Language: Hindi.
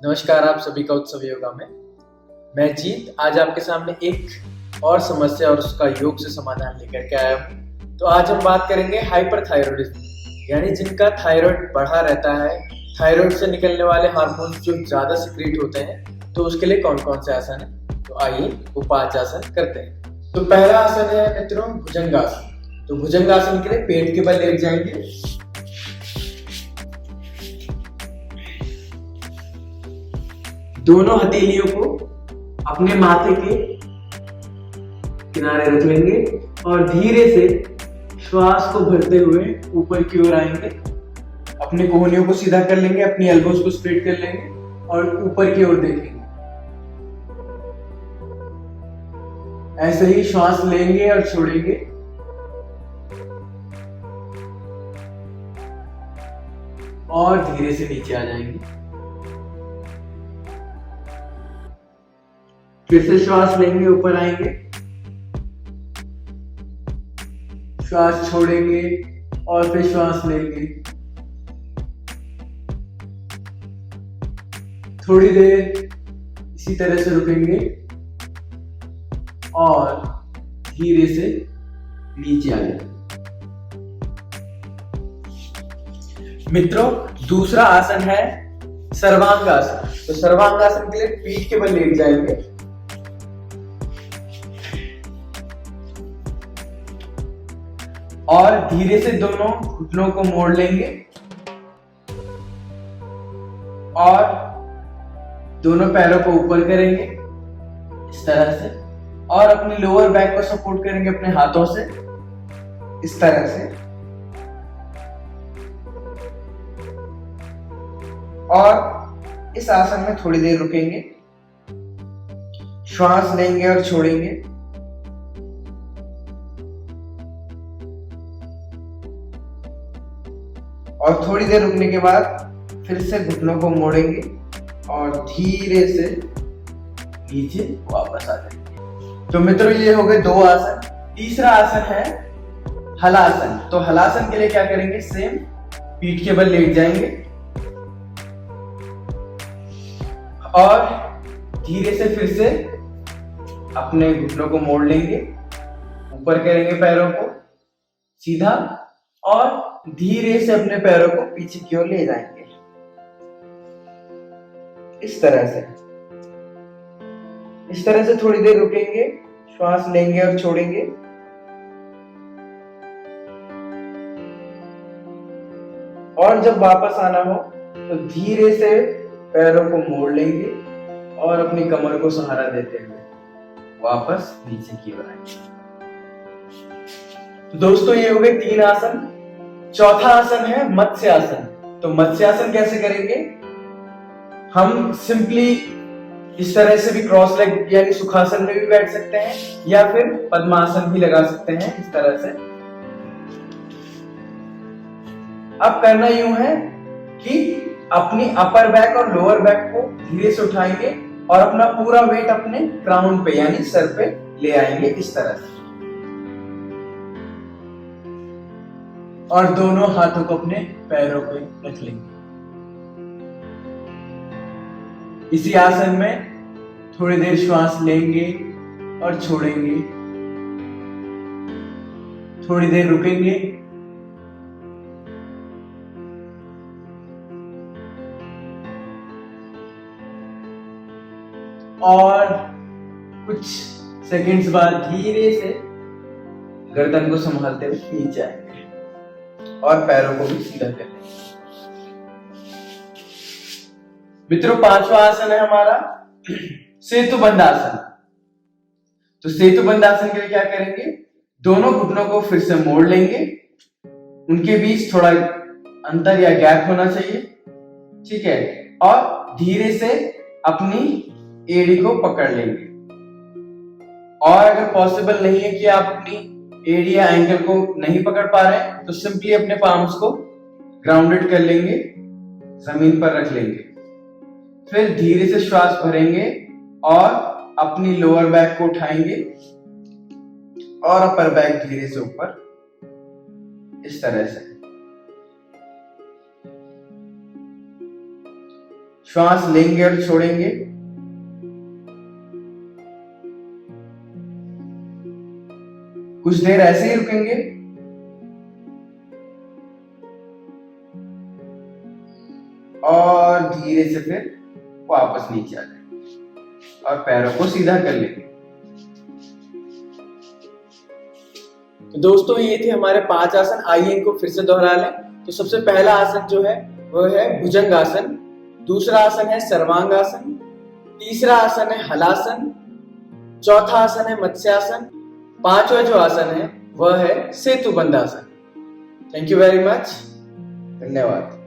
नमस्कार आप सभी का उत्सव योगा में। मैं जीत आज आपके सामने एक और समस्या और उसका योग से समाधान लेकर के आया हूँ। तो आज हम बात करेंगे हाइपरथायरॉयडिज्म, यानी जिनका थायराइड बढ़ा रहता है, थायराइड से निकलने वाले हार्मोन्स जो ज़्यादा सिक्रीट होते हैं, तो उसके लिए कौन कौन से आसन है। तो आइए वो 5 आसन करते हैं। तो पहला आसन है मित्रों भुजंगासन। तो भुजंगासन के लिए पेट के बल लेट जाएंगे, दोनों हथेलियों को अपने माथे के किनारे रख लेंगे और धीरे से श्वास को भरते हुए ऊपर की ओर आएंगे। अपने कोहनियों को सीधा कर लेंगे, अपनी एल्बोज को स्ट्रेट कर लेंगे और ऊपर की ओर देखेंगे। ऐसे ही श्वास लेंगे और छोड़ेंगे। और धीरे से नीचे आ जाएंगे। फिर से श्वास लेंगे, ऊपर आएंगे, श्वास छोड़ेंगे और फिर श्वास लेंगे। थोड़ी देर इसी तरह से रुकेंगे और धीरे से नीचे आएंगे। मित्रों, दूसरा आसन है सर्वांगासन। तो सर्वांगासन के लिए पीठ के बल लेट जाएंगे, और धीरे से दोनों घुटनों को मोड़ लेंगे और दोनों पैरों को ऊपर करेंगे इस तरह से, और अपनी लोअर बैक को सपोर्ट करेंगे अपने हाथों से इस तरह से। और इस आसन में थोड़ी देर रुकेंगे, श्वास लेंगे और छोड़ेंगे। और थोड़ी देर रुकने के बाद फिर से घुटनों को मोड़ेंगे और धीरे से नीचे वापस आ जाएंगे। तो मित्रों, ये हो गए 2 आसन। तीसरा आसन है हलासन। तो हलासन के लिए क्या करेंगे, सेम पीठ के बल लेट जाएंगे और धीरे से फिर से अपने घुटनों को मोड़ लेंगे, ऊपर करेंगे पैरों को सीधा और धीरे से अपने पैरों को पीछे की ओर ले जाएंगे इस तरह से। इस तरह से थोड़ी देर रुकेंगे, श्वास लेंगे और छोड़ेंगे। और जब वापस आना हो तो धीरे से पैरों को मोड़ लेंगे और अपनी कमर को सहारा देते हुए वापस नीचे की ओर आएंगे। तो दोस्तों, ये हो गए 3 आसन। चौथा आसन है मत्स्य आसन। तो मत्स्य आसन कैसे करेंगे, हम सिंपली इस तरह से भी क्रॉस लेग यानी सुखासन में भी बैठ सकते हैं, या फिर पद्मासन भी लगा सकते हैं इस तरह से। अब करना यूं है कि अपनी अपर बैक और लोअर बैक को धीरे से उठाएंगे और अपना पूरा वेट अपने क्राउन पे यानी सर पे ले आएंगे इस तरह से, और दोनों हाथों को अपने पैरों पे रख लेंगे। इसी आसन में थोड़ी देर श्वास लेंगे और छोड़ेंगे, थोड़ी देर रुकेंगे और कुछ सेकंड्स बाद धीरे से गर्दन को संभालते हुए नीचे आएंगे और पैरों को भी सीधा कर लेंगे। मित्रों, 5वां आसन है हमारा सेतुबंध आसन। तो सेतुबंध आसन के लिए क्या करेंगे, दोनों घुटनों को फिर से मोड़ लेंगे, उनके बीच थोड़ा अंतर या गैप होना चाहिए, ठीक है, और धीरे से अपनी एड़ी को पकड़ लेंगे। और अगर पॉसिबल नहीं है कि आप अपनी एड़ी या एंकल को नहीं पकड़ पा रहे हैं, तो सिंपली अपने पाम्स को ग्राउंडेड कर लेंगे, जमीन पर रख लेंगे। फिर धीरे से श्वास भरेंगे और अपनी लोअर बैक को उठाएंगे और अपर बैक धीरे से ऊपर इस तरह से। श्वास लेंगे और छोड़ेंगे। कुछ देर ऐसे ही रुकेंगे। और धीरे से फिर वापस नीचे आ जाएंगे और पैरों को सीधा कर लेंगे। तो दोस्तों ये थे हमारे 5 आसन। आइए इनको फिर से दोहरा लें। तो सबसे पहला आसन जो है वो है भुजंगासन, दूसरा आसन है सर्वांगासन, तीसरा आसन है हलासन, चौथा आसन है मत्स्यासन, पांचवा जो आसन है वह है Setu Bandhasana. Thank you very much. धन्यवाद।